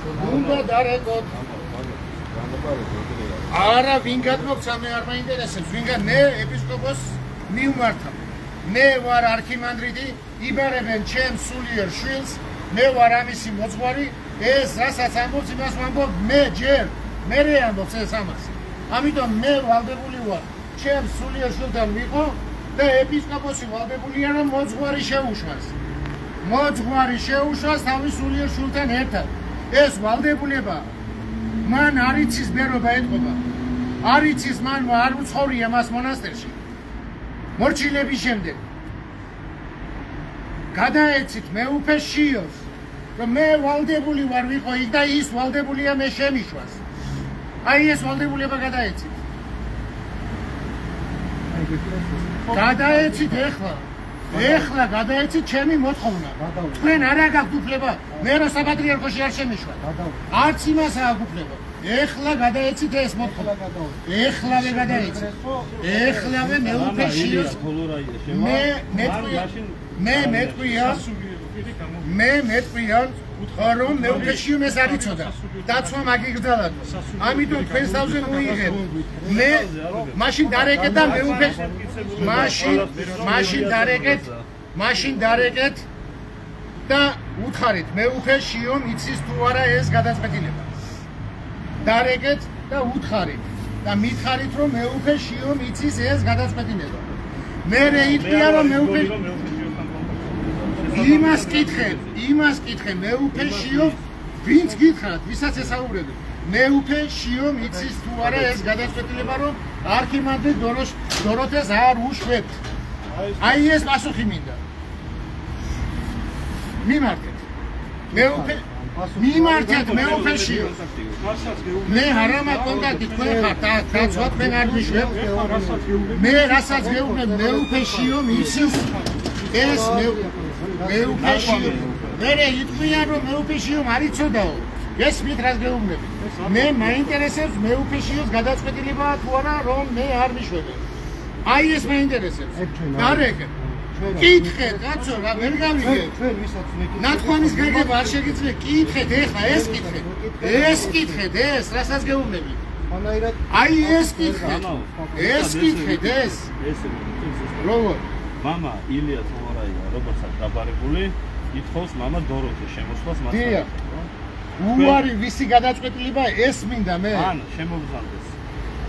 უნდა დარეკოთ. არა, ვინ გადმოგცა მე არ მაინტერესებს, ვინგან მე ეპისკოპოსს მივმართავ. მე ვარ არქიმანდრიტი, იბარებენ ჩემს სულიერ შვილს, მე ვარ ამისი მოძღვარი, ეს რასაც ამბობს, იმას ვამბობ მე ჯერ, მე ამბობს ეს ამას. ამიტომ მე ვალდებული ვარ, ჩემს სულიერ შვილთან ვიყო და ეპისკოპოსი ვალდებულია რომ მოძღვარი შეუშვას. მოძღვარი შეუშვას თავის სულიერ შვილთან ერთად. ეს ვალდებულება მან არ იცის ბერობა ეთყობა. არ იცის მან არ უცხოვრია მას მონასტერში. მორჩილების შემდეგ გადაეცით მეუფე შიოს, რომ მე ვალდებული ვარ ვიყო იქ და ის ვალდებულია მე შემიშვას. აი ეს ვალდებულება გადაეცით. გადაეცით ეხლა გადაეცით ჩემი მოთხოვნა. თქვენ არ აგაქვთ უფლება მე რო საპატრიარქოში არ შემიშვათ. არც იმას არ აქვს უფლება. ეხლა გადაეცით ეს მოთხოვნა. ეხლავე გადაეცით. ეხლავე მეუფე შიოს. მე მეტყვია რომ მეუფე შიომ ეს არ იცოდა. დაცვა მაგიგრძალა. ამიტომ თქვენს თავზე მოიღებ. მე მაშინ დარეკეთ და მეუფე მაშინ დარეკეთ და უთხარით მეუფე შიომ იცის თუ არა ეს გადაწყვეტილება. დარეკეთ და უთხარით და მითხარით რომ მეუფე შიომ იცის ეს გადაწყვეტილება. მე იტყვია რომ მეუფე იმას კითხე მეუფე შიომ ვინც გითხრათ ვისაც ესაუბრებთ მეუფე შიომ იცის თუ არა ეს გადაწყვეტილება რომ არქიმანდრიტ დოროთეს არ უშვებთ. აი ეს პასუხი მინდა. მიმართეთ მეუფე შიოს. მე არა მაქვს კონტაქტი თქვენ ხართ დაცვა თქვენ არ მიშვებთ. მე რასაც გეუბნებ მეუფე შიომ იცის ეს მეუფე შიომ. მე იტყვია რომ მეუფე შიომ არ იცოდაო. გესმით რას გეუბნები. მე მაინტერესებს მეუფე შიოს გადაწყვეტილებაა თუ არა რომ მე არ მიშვებე. აი ეს მაინტერესებს. დარეკეთ. კითხეთ, კაცო, რა ვერ გავიგე. ნათქვამის გაგება არ შეგიძლია. კითხეთ, ეხლა ეს კითხეთ. ეს კითხეთ, ეს რასაც გეუბნები. აი ეს კითხეთ. ეს კითხეთ, ეს. როგორ? მამა ილია თომარაია, როგორცაც დაბარებული, ითხოვს მამა დოროთეს შემოსვლას მას. დიახ. უარი ვისი გადაწყვეტილება ეს მინდა მე. ან შემოგზავდეს.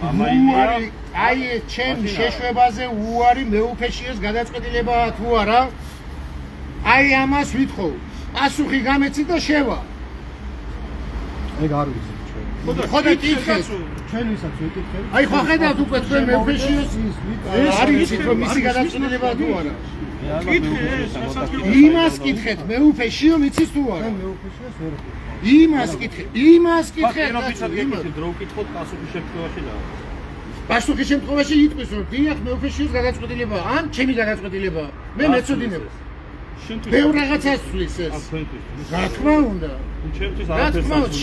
მამა ილია აი ჩემ შეშვებაზე უარი მეუფე შიოს გადაწყვეტილებაა თუ არა? აი ამას ვითხოვ. პასუხი გამეცით და შევა. ეგ არ ვიცი ჩვენ. ხოდა კითხეთ. ჩვენ ვისაც ვიკითხეთ. აი ხო ხედავთ უკვე თქვენ მეუფე შიოს არ იცით რომ მისი გადაწყვეტილებაა თუ არა? იმას კითხეთ მეუფე შიომ იცის თუ არა? მეუფე შიოს ვერ იმას კითხეთ. დრო ვკითხოთ პასუხის შემთხვევაში და პასუხის შემთხვევაში იტყვის რომ დიახ მეუფე შიოს გადაწყვეტილებაა ან ჩემი გადაწყვეტილებაა. მე მეცოდინებ. ბევრ რაღაცას ცვლის ეს. რა თქმა უნდა. ჩემთვის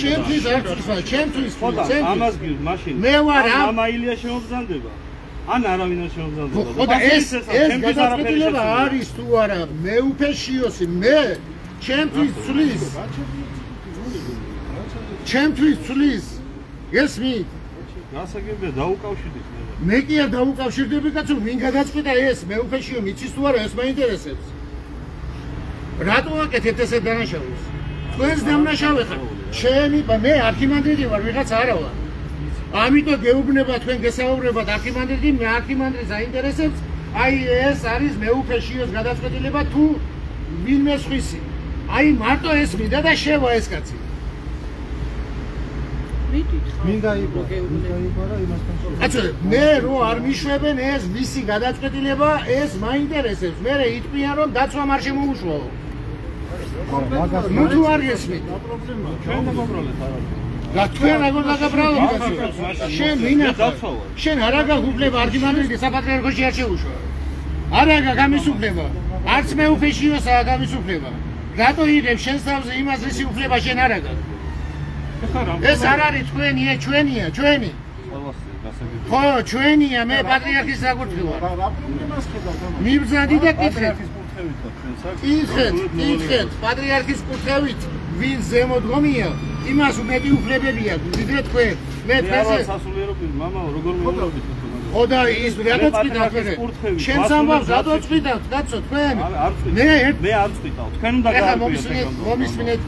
ჩემთვის არ ცვლის, ჩემთვის ამას გირ მაშინ. მე ვარ მამა ილია შემოგზანდება. ან არავინ არ შემოგზანდება. ხოდა ეს გადაწყვეტილება არის თუ არა მეუფე შიოსი მე ჩემთვის ცვლის. ჩემთვის ცვლის. გესმით? გასაგებია დაუკავშირდით მე. მე კი არ დაუკავშირდები კაცო, ვინ გადაწყვეტა ეს მეუფე შიომ იცის თუ არა ეს მაინტერესებს. რატო აკეთებთ ესეთ დანაშაულს? თქვენს დამნაშავე ხარ. ჩემი მე არქიმანდრიტი ვარ, ვიღაც არა ვარ. ამიტომ გეუბნება თქვენ გესაუბრებათ არქიმანდრიტი, მე არქიმანდრიტს აინტერესებს. აი ეს არის მეუფე შიოს გადაწყვეტილება თუ ვინმე სხვისი. აი მარტო ეს მინდა და შევა ეს კაცი. მინდა იბარა იმასთან შევ. კაცო, მე რო არ მიშვებენ ეს ვისი გადაწყვეტილება, ეს მაინტერესებს. მე იტყვიან რომ დაცვა არ შემოუშვაო. ნუ თუ არ გესმით. ჩვენ დაგაბრალეთ არა. და თქვენ როგორ დაგაბრალოთ კაცო? შენ ვინახარ? შენ არ აგაქვს უფლება არქიმანდრიტი საპატრიარქოში არ შეუშვა. არ აგაქვს ამის უფლება. არც მეუფე შიოსაა ამის უფლება. რატო იღებ შენს თავზე იმას რისი უფლება შენ არ აგაქვს? ეს არ არის თქვენია, ჩვენია, ჩვენი. ხო, ჩვენია, მე პატრიარქის საკურთხევარ. რა პრობლემას ხედავთ ამას? მიბრძანდი და კითხეთ. კურთხევით და ჩვენსაც. კითხეთ, პატრიარქის კურთხევით, ვინ ზემოდგომია, იმას მეტი უფლებები აქვს ვიდრე თქვენ. მე თქვენზე სასულიერო პირი მამაო როგორ მოვიდეთ ხო და ის რა დაწყვიტა თქვენ? შენს ამბავს რა დაწყვიტავთ კაცო თქვენ? მე არ წვიტავ. თქვენ უნდა მომისმინეთ.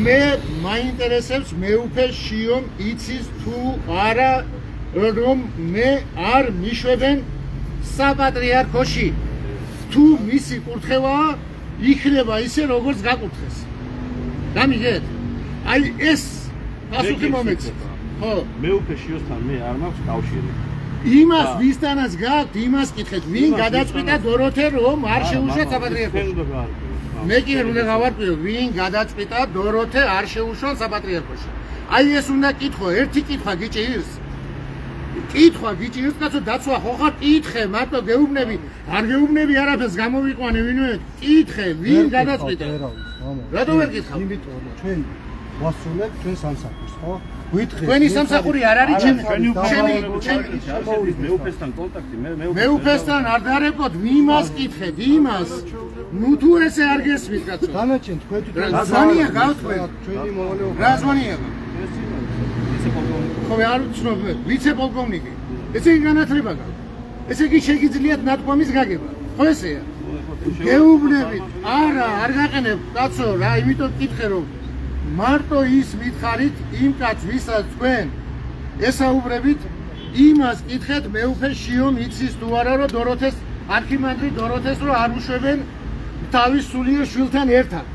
მე მაინტერესებს მეუფე შიომ იცის თუ არა რომ მე არ მიშვებენ საპატრიარქოში. თუ მისი კურთხევაა იქნება ისე როგორც გაკურთხეს. გამიგეთ? აი ეს პასუხი მომეცეთ. ხო, მეუფე შიოსთან მე არ მაქვს კავშირი. იმას ვისთანაც გაქვთ, იმას კითხეთ, ვინ გადაწყვიტა დოროთე რომ არ შეუშვათ საპატრიარქოში? მე კი უნდა გავარკვიო, ვინ გადაწყვიტა დოროთე არ შეუშვათ საპატრიარქოში? აი ეს უნდა კითხო, ერთი კითხვა გიჭირს. კითხვა გიჭირს, კაცო, დაცვა ხო ხარ? კითხე, მარტო გეუბნები, არ გეუბნები არაფერს გამოვიყვანე ვინმე. კითხე, ვინ გადაწყვიტა? რატო ვერ კითხავ? იმიტომ რომ ჩვენ ვასრულებთ ჩვენ სამსახურს, ხო? თქვენი სამსახური არ არის ჩემი მეუფესთან კონტაქტი მეუფესთან არ დარეკოთ იმას კითხეთ იმას ნუ თუ ესე არ გესმით კაცო განაჩენ თქვენ თვითონ ზანია გავთქვენ ჩვენი მოვალეობა რა ზვანია ხო არ ვცნობ ვიცე-პოლკოვნიკი ესე იგი განათლება გაქვს ესე იგი შეგიძლიათ ნათქვამის გაგება ხო ესეა გეუბნებით არა არ გაყენებ კაცო რა იმიტომ კითხე რომ მარტო ის მითხარით იმ კაცს ვისაც თქვენ ესაუბრებით იმას კითხეთ მეუფე შიომ იცის თუ არა რომ დოროთეს არქიმანდრიტ დოროთეს რომ არ უშვებენ თავის სულიერ შვილთან ერთად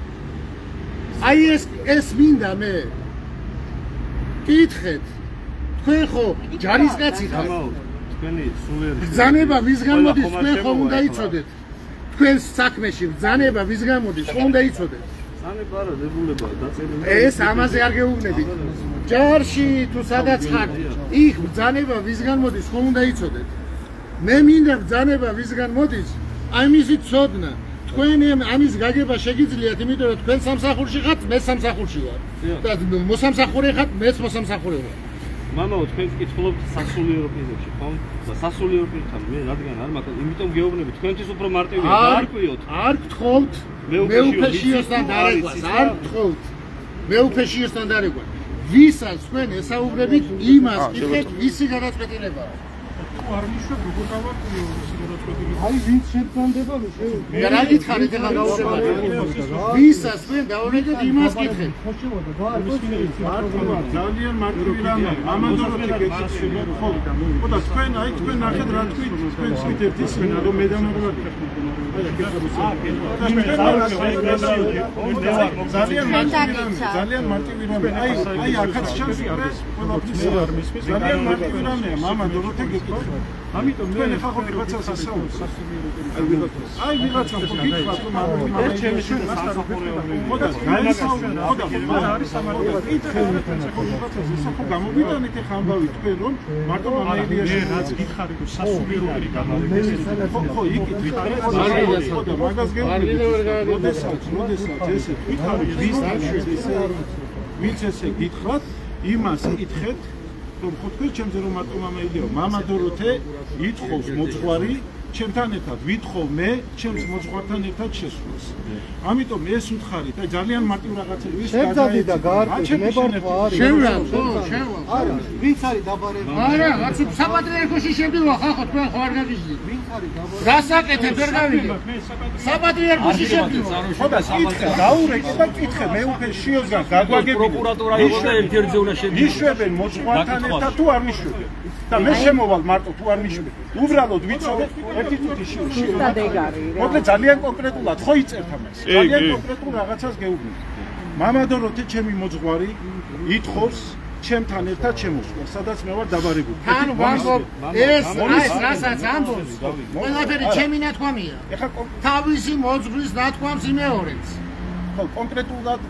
აი ეს მინდა მე კითხეთ თქვენ ხო ჯარისკაცი ხართ თქვენი სულიერი ბრძანება ვისგან მოდის თქვენ ხომ უნდა იცოდეთ თქვენ საქმეში ბრძანება ვისგან მოდის ხომ უნდა იცოდეთ ანებარა დებულება დაწერილი ეს ამაზე არ გეუბნებით ჯარში თუ სადაც ხართ იქ ბრძანება ვისგან მოდის ხომ უნდა იცოდეთ მე მინდა ბრძანება ვისგან მოდის ამისი ცოდნა თქვენ ამის გაგება შეგიძლიათ იმიტომ რომ თქვენ სამსახურში ხართ მე სამსახურში ვარ და მოსამსახურე ხართ მეც მოსამსახურე ვარ მამაო თქვენ კითხულობთ სასულიერო პირებში ხომ და სასულიერო პირთან მე რადგან არ მაქვს იმიტომ გეუბნები თქვენთვის უფრო მარტივია დაარკვიოთ არ გთხოვთ მეუფე შიოსთან დარეკვას არ გთხოვთ მეუფე შიოსთან დარეკვას ვისაც თქვენ ესაუბრებით იმას კითხეთ ვისი გადაწყვეტილებაა არ მიშვებ როგორ გავარკვიო ეს გადაწყვეტილება აი ვინც შეფანდება მე რა გითხარით ახლა გაუშვებად ვისაც თქვენ დაურეკეთ იმას კითხეთ ძალიან მარტივი რამე ამანდოროთი გეკითხება ხო და თქვენ აი თქვენ ნახეთ რა თქვით თქვენ თქვით ერთი სინა რომ მე დამაგვარი ძალიან მარტივი რამე აი აქაც ჩანს ძალიან მარტივი რამეა მამა დოროთე გეკითხება ამიტომ თქვენ ხახო ვიღაცას ასაუბრეთ აი ვიღაცა ხო გითხრათ რომ არ ჩემი შენ ხოდა გაისაუბრეთ ხოდა მაგრამ არის სამართალი კითხე ხო ვიღაცას ისახო გამოვიდანით ახლა ამბავი თქვენ რომ მარტო მამაილიაში რაც გითხარით რომ სასულიერო პირი გამოვიდეს ხო იქით ვითხარით ხოდა მაგას გეუბნებით როდესაც ესე ვითხარით ვინც ესე გითხრათ იმას კითხეთ რომ ხო თქვენ ჩემზე რომ მარტო მამაილიო მამა დოროთე ითხოვს მოძღვარი ჩემთან ერთად ვითხოვ მე ჩემს მოძღვართან ერთად შესვლას ამიტომ ეს უთხარით აი ძალიან მარტივ რაღაცებს შევძადი და გაარკვევი შევლა ხო შევლა არა ვინც არის დაბარებული არა რაც საპატრიარქოში შევდივა ხახო თქვენ ხო არ გაგიჟდით ვინც არის დაბარებული რა საკეთებ ვერ გავიგე საპატრიარქოში შევდივა ხო და კითხე დაურეკე და კითხე მე უფე შიოსგან გაგვაგები პროკურატურა იყო და ერთ-ერთზე უნდა შევდივა იშვებენ მოძღვართან ერთად თუ არ მიშვებენ და მე შემოვალ მარტო თუ არ მიშვებენ უბრალოდ ვიცოდეთ ერთი წუთი მოკლე ძალიან კონკრეტულად ხო იწერთ ამას ძალიან კონკრეტულ რაღაცას გეუბნით მამა დოროთე ჩემი მოძღვარი ითხოვს ჩემთან ერთად შემოსვლა სადაც მე ვარ დაბარებული ანუ ვამბობ ეს რასაც ამბობს ყველაფერი ჩემი ნათქვამია თავისი მოძღვრის ნათქვამს იმეორებს ხო კონკრეტულად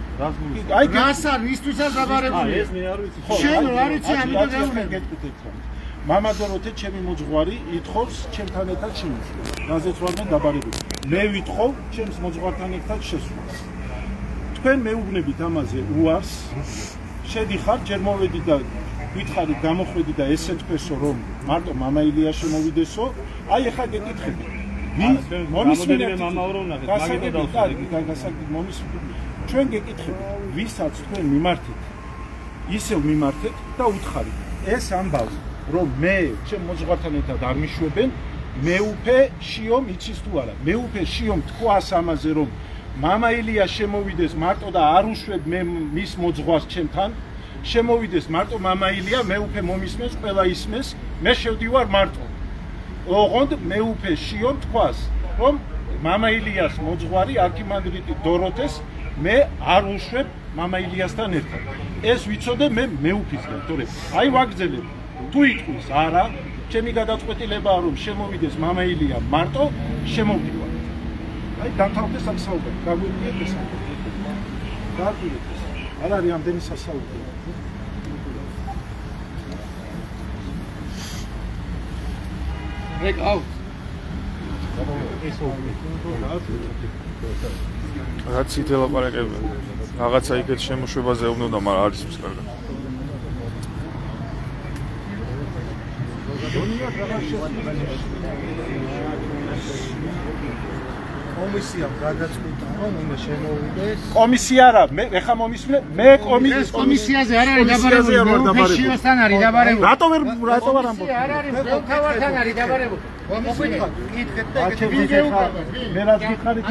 აი გასა ვისთვისაც დაბარებული ეს მე არ ვიცი ხო შენ რა ვიცი ამიტომ გეუბნები მამა დოროთე ჩემი მოძღვარი ითხოვს ჩემთან ერთად შემოსვლა. რაზეც ვარდან დაბარებული. მე ვითხოვ ჩემს მოძღვართან ერთად შესვლას. თქვენ მეუბნებით ამაზე უარს. შედიხარ ჯერ მოვედი და ვითხარით გამოხვედი და ესე თქვესო რომ მარტო მამა ილია შემოვიდესო. აი ახლა გეკითხები. მომისმინეთ მამაო რომ ნახეთ მაგით დავსვი. გასაგები მომისმინეთ. ჩვენ გეკითხებით ვისაც თქვენ მიმართეთ ისევ მიმართეთ და უთხარით. ეს ამბავს, რომ მე ჩემ მოძღვართან ერთად არ მიშვებენ, მეუფე შიომ იცის თუ არა. მეუფე შიომ თქვას ამაზე, რომ მამა ილია შემოვიდეს მარტო და არ უშვებ მე მის მოძღვარს ჩემთან. შემოვიდეს მარტო მამა ილია, მეუფე მომისმენს, ყველა ისმენს, მე შევდივარ მარტო. ოღონდ მეუფე შიომ თქვას, რომ მამა ილიას მოძღვარი არქიმანდრიტი დოროთეს მე არ უშვებ მამა ილიასთან ერთად. ეს ვიცოდე მე მეუფისგან, თორე აი ვაგრძელებ. თუ იტყვის არა, ჩემი გადაწყვეტილებაა რომ შემოვიდეს მამა ილია მარტო, შემოვდივარ. აი დამთავრდეს ამ საუბარი. გაგვიგიეთ ეს. გაგვიგიეთ ეს. არ არის ამდენი სასაუბრო. Break out. რაც ითელაპარაკებენ. რაღაცა იქეთ შემოშვებაზე ეუბნოდა, მაგრამ არის ის კარგად. კომისია გადაწყვიტა რომ უნდა შემოვიდეს. კომისია რა, მე ეხა მომისმენე, მე კომისიაზე არ არის დაბარებული, მეუფეშიოსთან არის დაბარებული. რატო არ ამბობ? არ არის, მელქავართან არის დაბარებული. კომისია კითხეთ და მე რაც გიხარით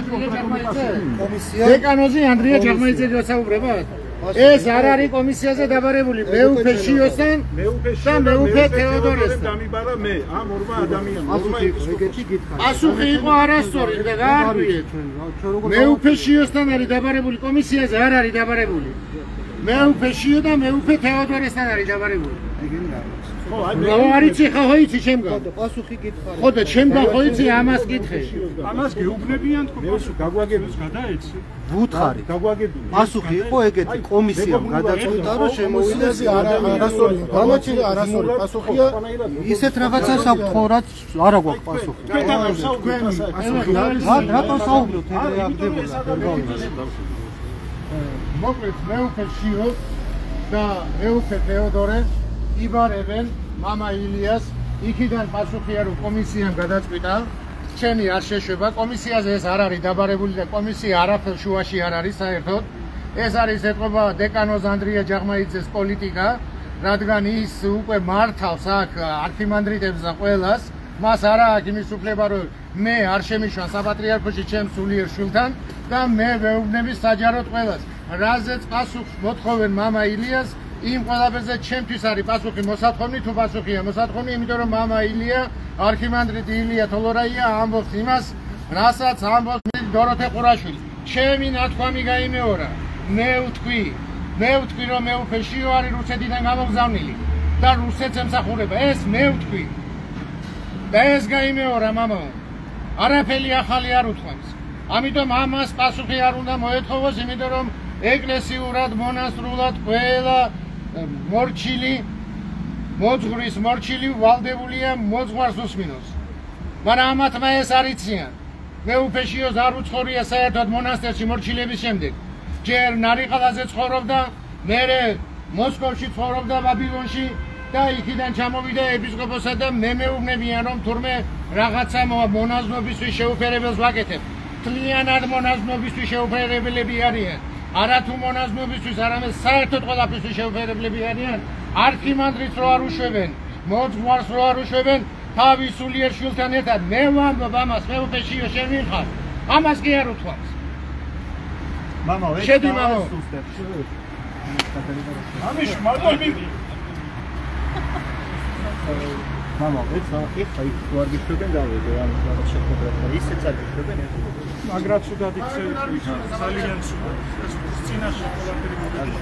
კომისია. დეკანოზი ანდრია ჯაღმაიძე გასაუბრება. ეს არ არის კომისიაზე დაბარებული, მეუფეშიოსთან და მეუფე თეოდორესთან. დამიბარა მე ამ ორმა ადამიანმა. პასუხი იყო არასწორი და გაარღვიეთ. მეუფეშიოსთან არის დაბარებული, კომისიაზე არ არის დაბარებული. მეუფეშიო და მეუფე თეოდორესთან არის დაბარებული. არიცი ხო იცი შემდგა. პასუხი გითხარი. ხო და შემდგა ხო იცი ამას კითხე. ამას გეუბნებიან თქო პასუხი გაგვაგებოს გადაეცი. ვუთხარი. გაგვაგებია. პასუხი იყო ეგეთი კომისიამ გადაწყვიტა რომ შემოვიდეს არასწორი. გამოჩნდა არასწორი. პასუხია ისეთ რაღაცას აქვს რაც არა გვაქვს პასუხი. რატო საუბრობთ ეგრე მოკლედ მეუფეშიო და მეუფე თეოდორე იბარებენ მამა ილიას. იქიდან პასუხია რომ კომისიამ გადაწყვიტა, ჩემი არ შეშვება, კომისიაზე ეს არ არის დაბარებული და კომისია არაფერ შუაში არ არის საერთოდ. ეს არის ეთყობა დეკანოზ ანდრია ჯაღმაიძეს პოლიტიკა, რადგან ის უკვე მართავს აქ არქიმანდრიტებს და ყველას, მას არა აქვს იმის უფლება რომ მე არ შემიშვან საპატრიარქოში ჩემ სულიერ შვილთან და მე ვეუბნები საჯაროდ ყველას. რაზეც პასუხს მოთხოვენ მამა ილიას, იმ ყველაფერზე ჩემთვის არის პასუხი მოსათხოვნი, თუ პასუხია მოსათხოვნი, იმიტომ რომ მამა ილია, არქიმანდრიტი ილია თოლორაია ამბობს იმას, რასაც ამბობს დოროთე ყურაშვილი. ჩემი ნათქვამი გაიმეორა. მე ვთქვი რომ მეუფეშიო არის რუსეთიდან გამოგზავნილი და რუსეთს ემსახურება. ეს მე ვთქვი. და ეს გაიმეორა მამაო. არაფერი ახალი არ უთქვამს. ამიტომ ამას პასუხი არ უნდა მოეთხოვოს, იმიტომ რომ ეკლესიურად, მონასტრულად ყველა მორჩილი, მოძღვრის მორჩილი ვალდებულია მოძღვარს უსმინოს. მაგრამ ამათმა ეს არ იციან. მეუფეშიოს არ უცხორია საერთოდ მონასტერში მორჩილების შემდეგ. ჯერ ნარიყალაზე ცხოვრობდა, მერე მოსკოვში ცხოვრობდა ბაბილონში და იქიდან ჩამოვიდა ეპისკოპოსად და მე მეუბნებიან რომ თურმე რაღაცა მონაზნობისთვის შეუფერებელს ვაკეთებ. თლიანად მონაზნობისთვის შეუფერებლები არიან. არა თუ მონაზნობისთვის, არამედ საერთოდ ყველაფრისთვის შეუფერებლები არიან. არქიმანდრიტს რო არ უშვებენ, მოძღვარს რო არ უშვებენ, თავის სულიერ შვილთან ერთად მე ვამბობ ამას, მეუფეშიო შენ ვიხარ. ამას კი არ უთქვამს. მამა ვეჭ შედი მამა. ამის მარტო მამა ვეჭ ხა იქ თუ არ გიშვებენ დავედე ამ რაღაც შეხვედრა ისე წაგიშვებენ მაგრად სულად იქცევით ძალიან სულად წინაშე ყველაფერი მოდი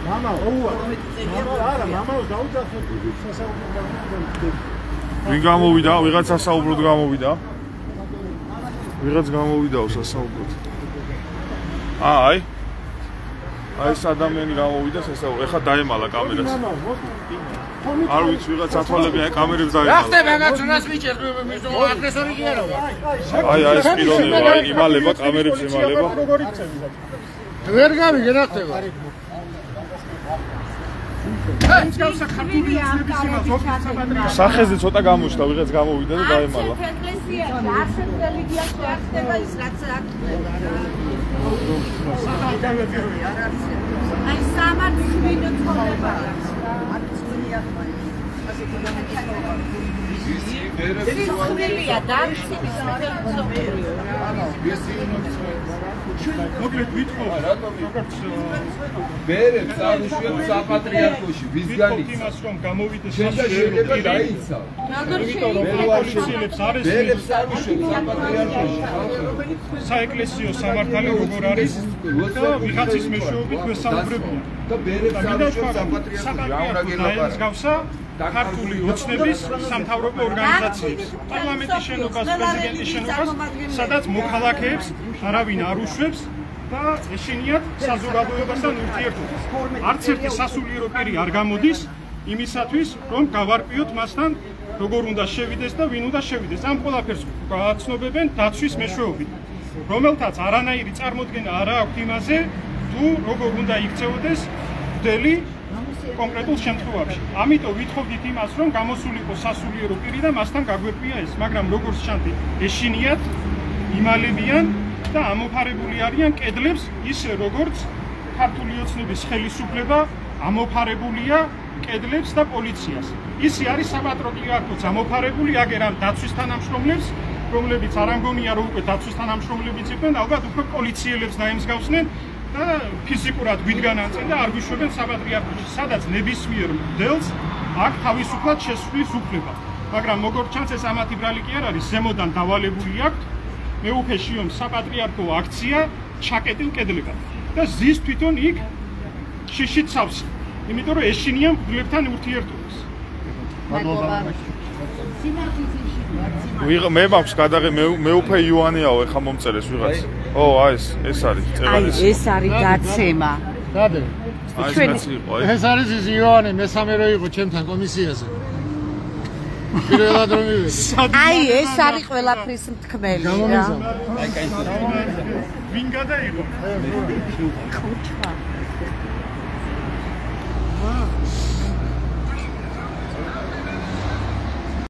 მამა ოუა არა მამაო დაუძახეთ სასაუბრო ვინ გამოვიდა? ვიღაც სასაუბროდ გამოვიდა? ვიღაც გამოვიდაო სასაუბროდ. აი ეს ადამიანი გამოვიდა სასაუბროდ. ეხლა დაემალა კამერას. არ ვიცი ვიღაც ათვალები აი კამერებს დაემალა. რა ხდება მაგაცუნას მიჭერ აგრესორი კი არა ვარ. აი ეს პიროვნება აი იმალება კამერებს იმალება. ვერ გავიგე რა ხდება. მსგავსა ქართული ოცნების იმას ოფისს საპატრიარქოს სახეზე ცოტა გამოჩნდა, ვიღაც გამოვიდა და დაემალა. ეკლესიაში არცერთ რელიგიას არ ხდება ის რაც აქ აი სამართლიანი ცხოვრება სიცხლეა დარჩენის მოკლედ ვითხოვ როგორც ბერებს არ უშვებს საპატრიარქოში ვისგანი იმას რომ გამოვიდეს შეიძლება დაიცა როგორ პოლიციელებს არის ბერებს არ უშვებს საპატრიარქოში საეკლესიო სამართალი როგორ არის და ვიღაცის მეშვეობით გვესაუბრებია და ბერებს არ უშვებს საპატრიარქოს გავსა ქართული ოცნების სამთავრობო ორგანიზაციებს პარლამენტის შენობას პრეზიდენტის შენობას სადაც მოქალაქეებს არავინ არ უშვებს და ეშინიათ საზოგადოებასთან ურთიერთობას არც ერთი სასულიერო პირი არ გამოდის იმისათვის რომ გავარკვიოთ მასთან როგორ უნდა შევიდეს და ვინ უნდა შევიდეს ამ ყველაფერს გააცნობებენ დაცვის მეშვეობით რომელთაც არანაირი წარმოდგენა არ აქვს იმაზე თუ როგორ უნდა იქცეოდეს მდელი კონკრეტულ შემთხვევაში. ამიტომ ვითხოვდით იმას, რომ გამოსულიყო სასულიერო პირი და მასთან გაგვეკვია ეს, მაგრამ როგორც ჩანთი, ეშინიათ, იმალებიან და ამოფარებული არიან კედლებს, ისე როგორც ქართული ოცნების ხელისუფლება ამოფარებულია კედლებს და პოლიციას. ისე არის საპატრიარქოც ამოფარებული აგერ ამ დაცვის თანამშრომლებს, რომლებიც არ ამგონია რომ უკვე დაცვის თანამშრომლებიც იყვნენ, ალბათ უფრო პოლიციელებს დაემსგავსნენ. და ფიზიკურად გვიდგანანწენ და არ გვიშვებენ საპატრიარქოში, სადაც ნებისმიერ მდელს აქ თავისუფლად შესვლის უფლება. მაგრამ როგორც ჩანს ეს ამათი ბრალი კი არ არის, ზემოდან დავალებული აქვთ მეუფეში ომ საპატრიარქო აქცია ჩაკეტილ კედლებად და ზის თვითონ იქ შიშით სავსე. იმიტომ რომ ეშინია მღვდლებთან ურთიერთობას. მე მაქვს გადაღე მეუფე იოანეაო ეხა მომწერეს ვიღაც. ო, აი ეს არის წევადის. აი ეს არის დაცემა. გადე. ეს არის ის იოანე მესამე რო იყო ჩემთან კომისიაზე. პირველად რომ მივედი. აი ეს არის ყველაფრის მთქმელი რა. ვინ გადაიღო? ხუჩვა.